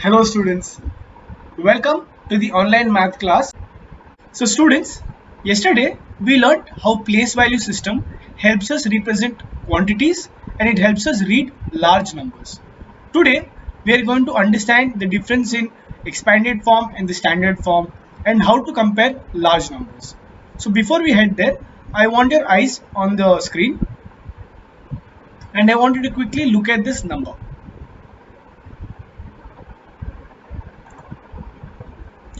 Hello students, welcome to the online math class. So students, yesterday we learned how place value system helps us represent quantities and it helps us read large numbers. Today we are going to understand the difference in expanded form and the standard form and how to compare large numbers. So before we head there, I want your eyes on the screen and I want you to quickly look at this number.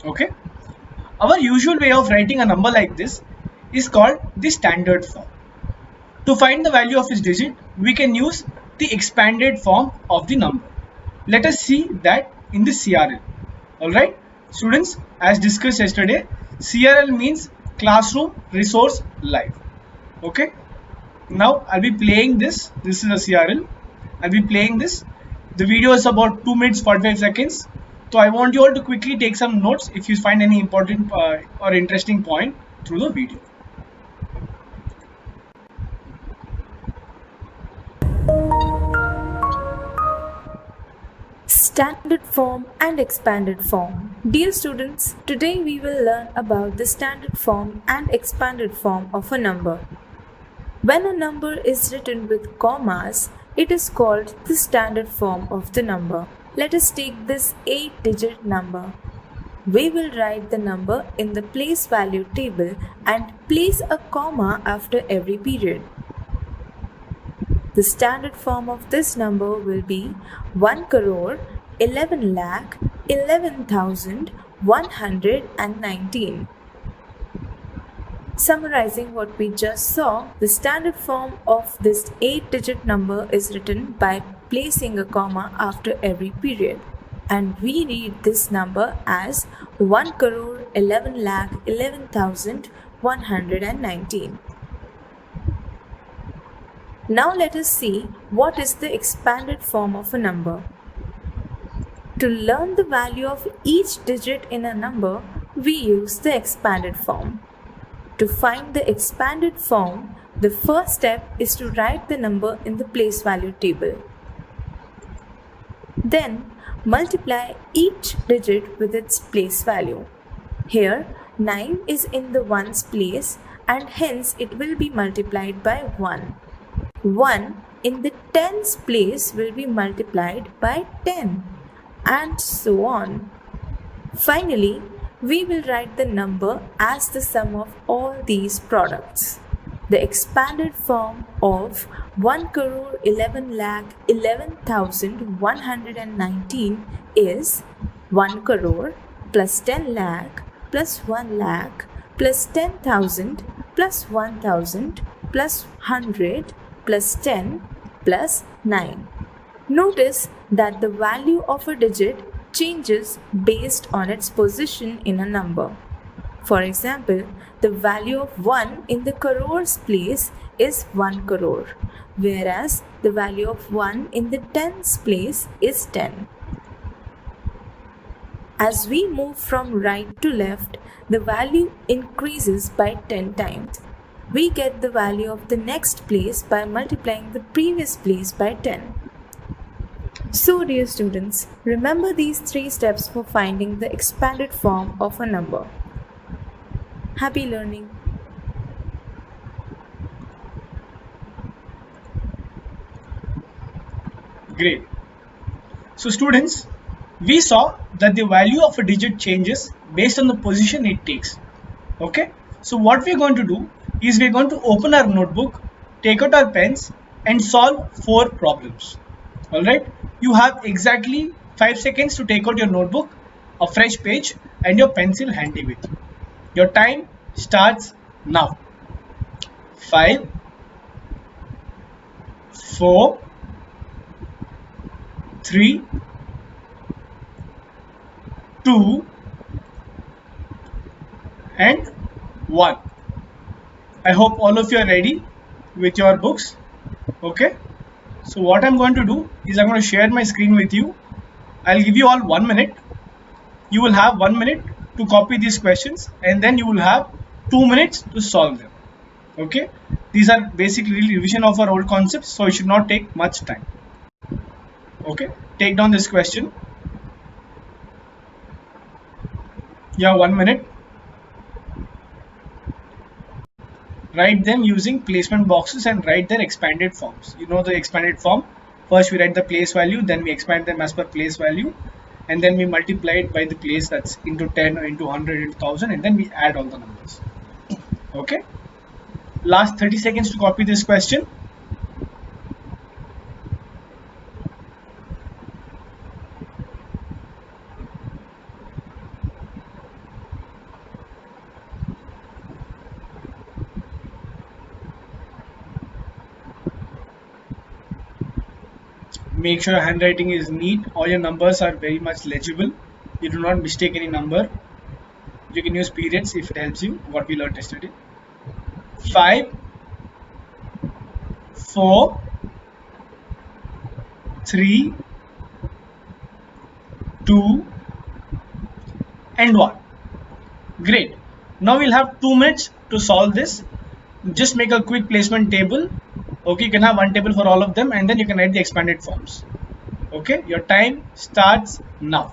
Okay, our usual way of writing a number like this is called the standard form. To find the value of its digit, we can use the expanded form of the number. Let us see that in the CRL. Alright, students, as discussed yesterday, CRL means Classroom Resource Live. Okay, now I'll be playing this. This is a CRL. I'll be playing this. The video is about 2 minutes 45 seconds. So I want you all to quickly take some notes if you find any important or interesting point through the video. Standard form and expanded form. Dear students, today we will learn about the standard form and expanded form of a number. When a number is written with commas, it is called the standard form of the number. Let us take this 8-digit number. We will write the number in the place value table and place a comma after every period. The standard form of this number will be 1,11,11,119. Summarizing what we just saw, the standard form of this 8-digit number is written by placing a comma after every period, and we read this number as 1,11,11,119. Now let us see what is the expanded form of a number. To learn the value of each digit in a number, we use the expanded form. To find the expanded form, the first step is to write the number in the place value table. Then multiply each digit with its place value. Here 9 is in the ones place and hence it will be multiplied by 1. 1 in the tens place will be multiplied by 10 and so on. Finally, we will write the number as the sum of all these products. The expanded form of 1,11,11,119 is 1 crore plus 10 lakh plus 1 lakh plus 10,000 plus 1,000 plus 100 plus 10 plus 9. Notice that the value of a digit changes based on its position in a number. For example, the value of 1 in the crores place is 1 crore, whereas the value of 1 in the tens place is 10. As we move from right to left, the value increases by 10 times. We get the value of the next place by multiplying the previous place by 10. So dear students, remember these 3 steps for finding the expanded form of a number. Happy learning! Great. So students, we saw that the value of a digit changes based on the position it takes. Okay. So what we're going to do is we're going to open our notebook, take out our pens and solve 4 problems. Alright. You have exactly 5 seconds to take out your notebook, a fresh page and your pencil handy with you. Your time starts now. 5, 4, 3, 2 and 1. I hope all of you are ready with your books. Okay. So what I'm going to do is I'm going to share my screen with you. I'll give you all 1 minute. You will have 1 minute to copy these questions and then you will have 2 minutes to solve them. Okay. These are basically revision of our old concepts, so it should not take much time. Okay. Take down this question. You have 1 minute. Write them using placement boxes and write their expanded forms. You know the expanded form. First we write the place value, then we expand them as per place value, and then we multiply it by the place, that's into 10 or into 100 into 1000, and then we add all the numbers. Okay. Last 30 seconds to copy this question. Make sure your handwriting is neat. All your numbers are very much legible. You do not mistake any number. You can use periods if it helps you, what we learned yesterday. 5, 4, 3, 2, and 1. Great. Now we'll have 2 minutes to solve this. Just make a quick placement table. Okay, you can have one table for all of them, and then you can write the expanded forms. Okay, your time starts now.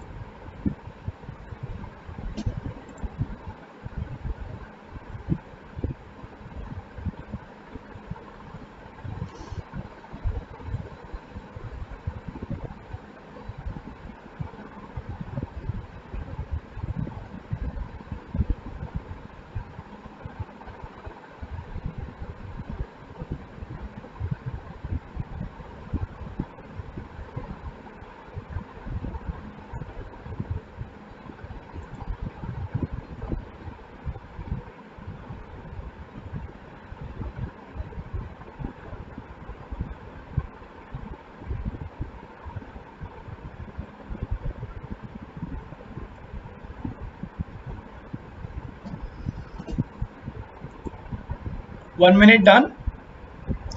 One minute done.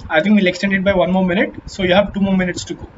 I think we'll extend it by 1 more minute. So you have 2 more minutes to go.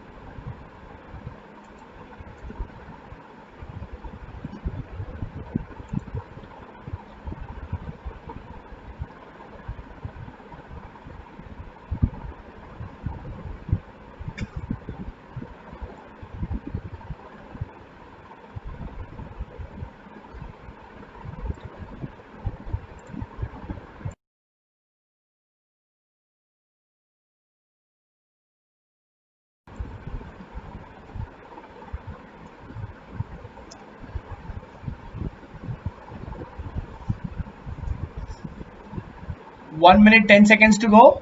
One minute, 10 seconds to go.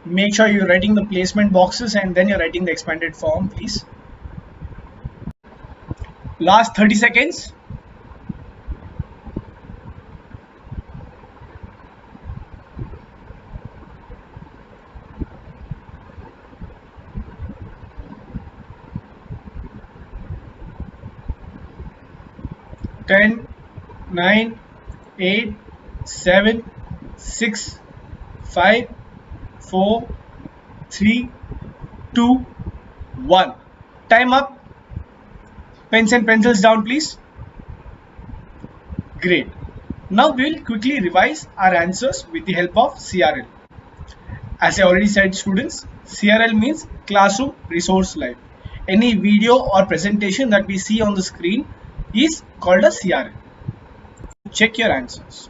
Make sure you're writing the placement boxes and then you're writing the expanded form, please. Last 30 seconds. Ten, 9, 8, 7, 6, 5, 4, 3, 2, 1. Time up. Pens and pencils down, please. Great. Now we will quickly revise our answers with the help of CRL. As I already said, students, CRL means Classroom Resource Live. Any video or presentation that we see on the screen is called a CRL. Check your answers.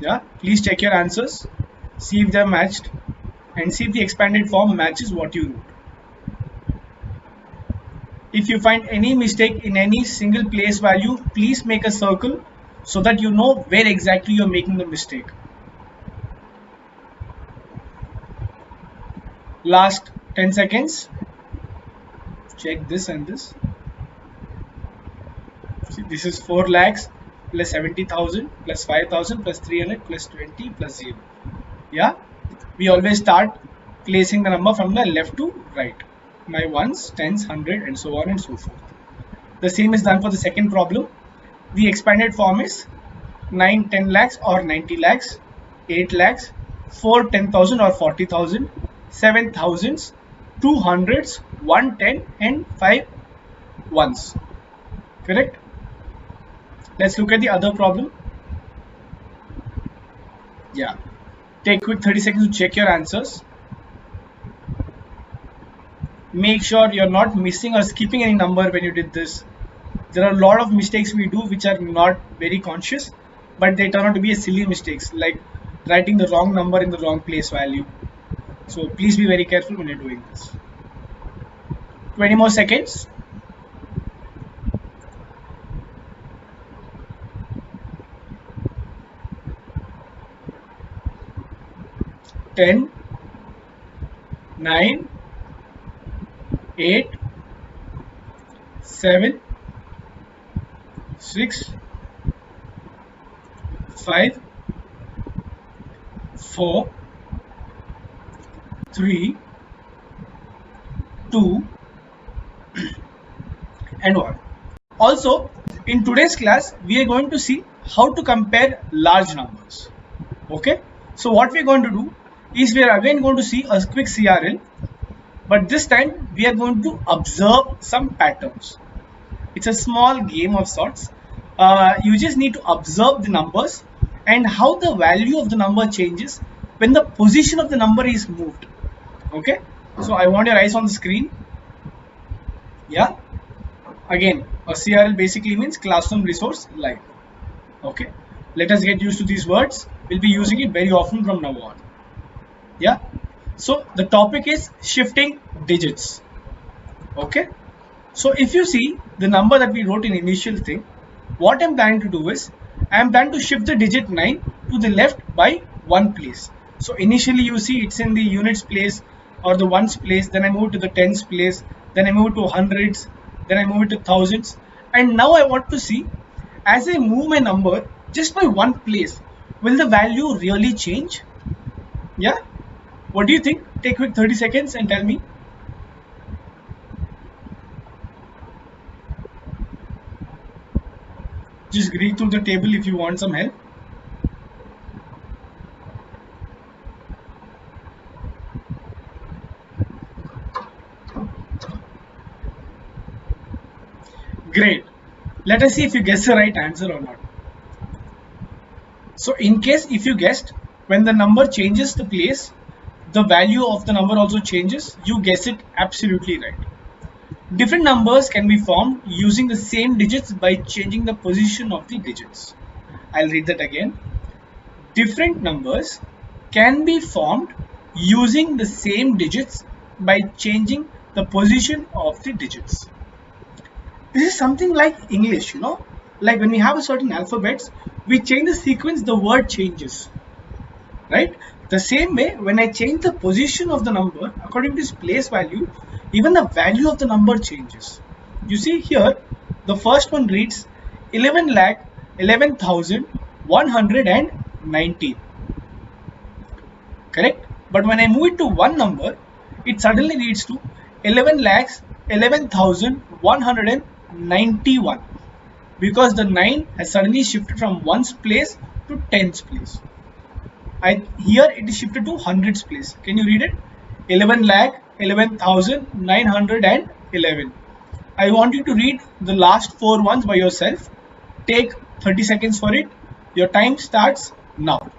Yeah, please check your answers, see if they're matched, and see if the expanded form matches what you wrote. If you find any mistake in any single place value, please make a circle so that you know where exactly you're making the mistake. Last 10 seconds. Check this and this. See, this is 4 lakhs plus 70,000 plus 5,000 plus 300 plus 20 plus 0. Yeah, we always start placing the number from the left to right. My ones, tens, 100 and so on and so forth. The same is done for the second problem. The expanded form is 9 10 lakhs or 90 lakhs, 8 lakhs, 4 10,000 or 40,000, 7 thousands, 2 hundreds, 1 10 and 5 ones. Correct? Let's look at the other problem. Yeah. Take quick 30 seconds to check your answers. Make sure you're not missing or skipping any number when you did this. There are a lot of mistakes we do which are not very conscious, but they turn out to be a silly mistakes, like writing the wrong number in the wrong place value. So please be very careful when you're doing this. 20 more seconds. Ten, 9, 8, 7, 6, 5, 4, 3, 2, and 1. Also, in today's class, we are going to see how to compare large numbers. Okay, so what we are going to do is we are again going to see a quick CRL, but this time we are going to observe some patterns. It's a small game of sorts. You just need to observe the numbers and how the value of the number changes when the position of the number is moved. Okay, so I want your eyes on the screen. Yeah, again, a CRL basically means classroom resource live. Okay, let us get used to these words. We'll be using it very often from now on. Yeah, so the topic is shifting digits. Okay, so if you see the number that we wrote in initial thing, what I'm planning to do is I'm planning to shift the digit 9 to the left by one place. So initially you see it's in the units place or the ones place, then I move to the tens place, then I move to hundreds, then I move it to thousands, and now I want to see as I move my number just by one place, will the value really change? Yeah, what do you think? Take quick 30 seconds and tell me. Just read through the table if you want some help. Great. Let us see if you guess the right answer or not. So in case if you guessed, when the number changes the place, the value of the number also changes. You guess it absolutely right. Different numbers can be formed using the same digits by changing the position of the digits. I'll read that again. Different numbers can be formed using the same digits by changing the position of the digits. This is something like English, you know, like when we have a certain alphabets, we change the sequence, the word changes, right? The same way, when I change the position of the number according to its place value, even the value of the number changes. You see here, the first one reads 11,11,119. Correct? But when I move it to one number, it suddenly reads to 11,11,191 because the 9 has suddenly shifted from ones place to tens place. Here it is shifted to hundreds place. Can you read it? 11,11,911. I want you to read the last four ones by yourself. Take 30 seconds for it. Your time starts now.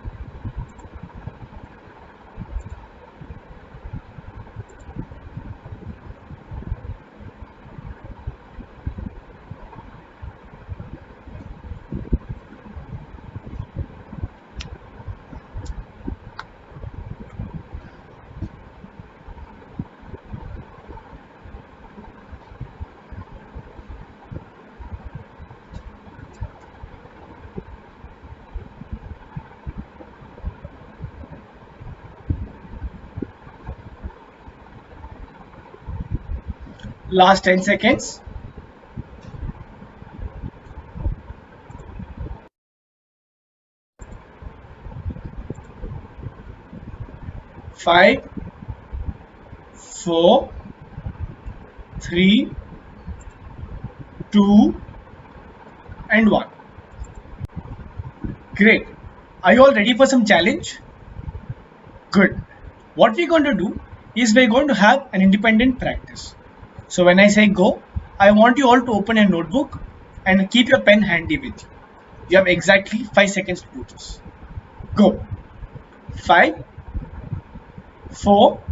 Last 10 seconds. Five, 4, 3, 2, and 1. Great. Are you all ready for some challenge? Good. What we're going to do is we're going to have an independent practice. So when I say go, I want you all to open a notebook and keep your pen handy with you. You have exactly 5 seconds to do this. Go. 5, 4,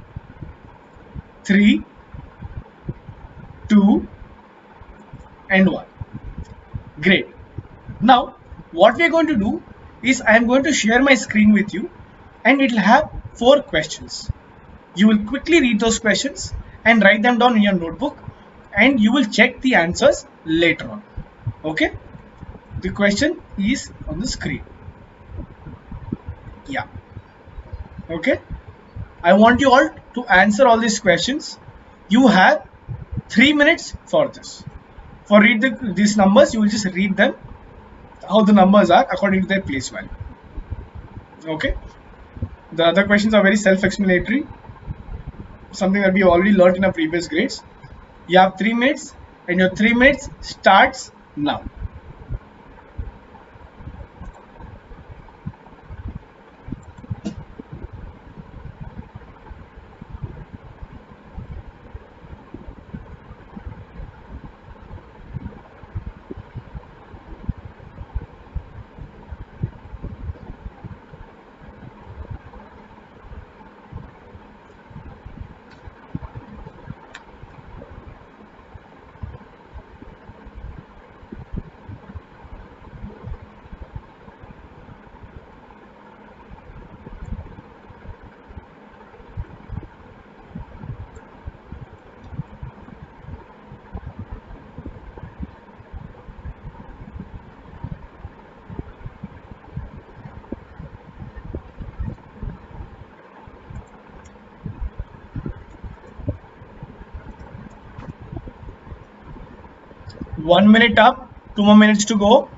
3, 2, and 1. Great. Now, what we are going to do is I am going to share my screen with you, and it will have 4 questions. You will quickly read those questions and write them down in your notebook, and you will check the answers later on. Okay? The question is on the screen. Yeah. Okay? I want you all to answer all these questions. You have 3 minutes for this. For these numbers, you will just read them, how the numbers are according to their place value. Okay? The other questions are very self-explanatory, something that we already learned in our previous grades. You have 3 minutes, and your 3 minutes starts now. One minute up, 2 more minutes to go.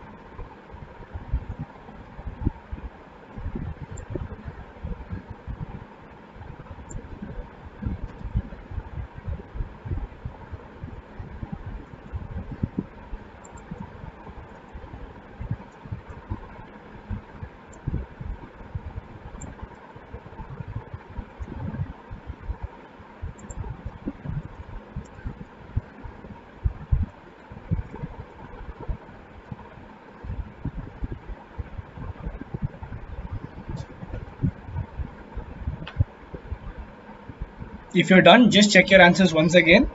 If you're done, just check your answers once again.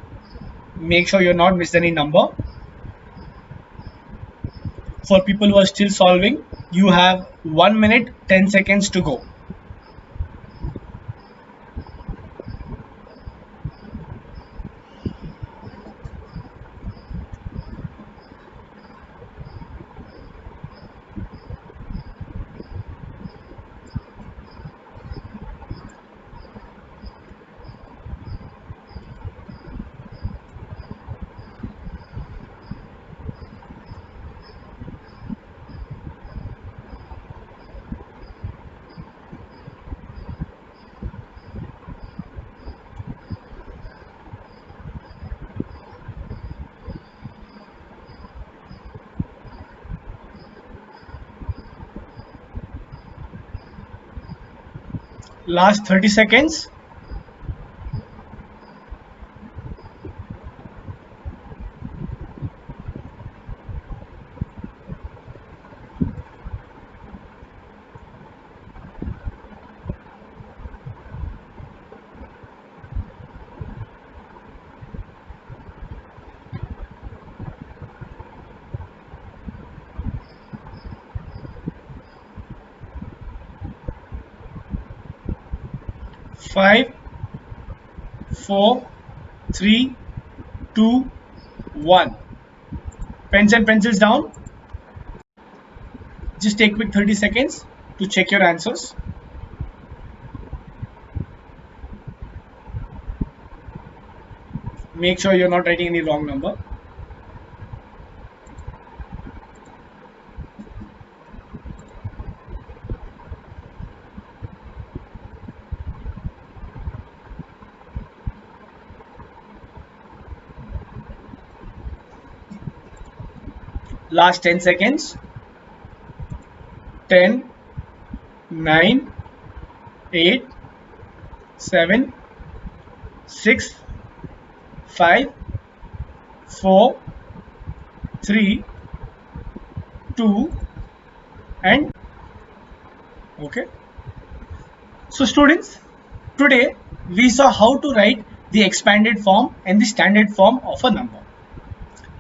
Make sure you're not missed any number. For people who are still solving, you have 1 minute 10 seconds to go. Last 30 seconds. Five, 4, 3, 2, 1. Pens and pencils down. Just take quick 30 seconds to check your answers. Make sure you're not writing any wrong number. Last 10 seconds. 10, 9, 8, 7, 6, 5, 4, 3, 2, and okay. So students, today we saw how to write the expanded form and the standard form of a number.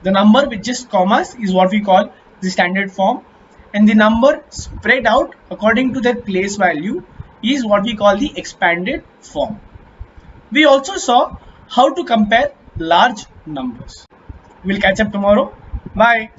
The number with just commas is what we call the standard form, and the number spread out according to their place value is what we call the expanded form. We also saw how to compare large numbers. We'll catch up tomorrow. Bye.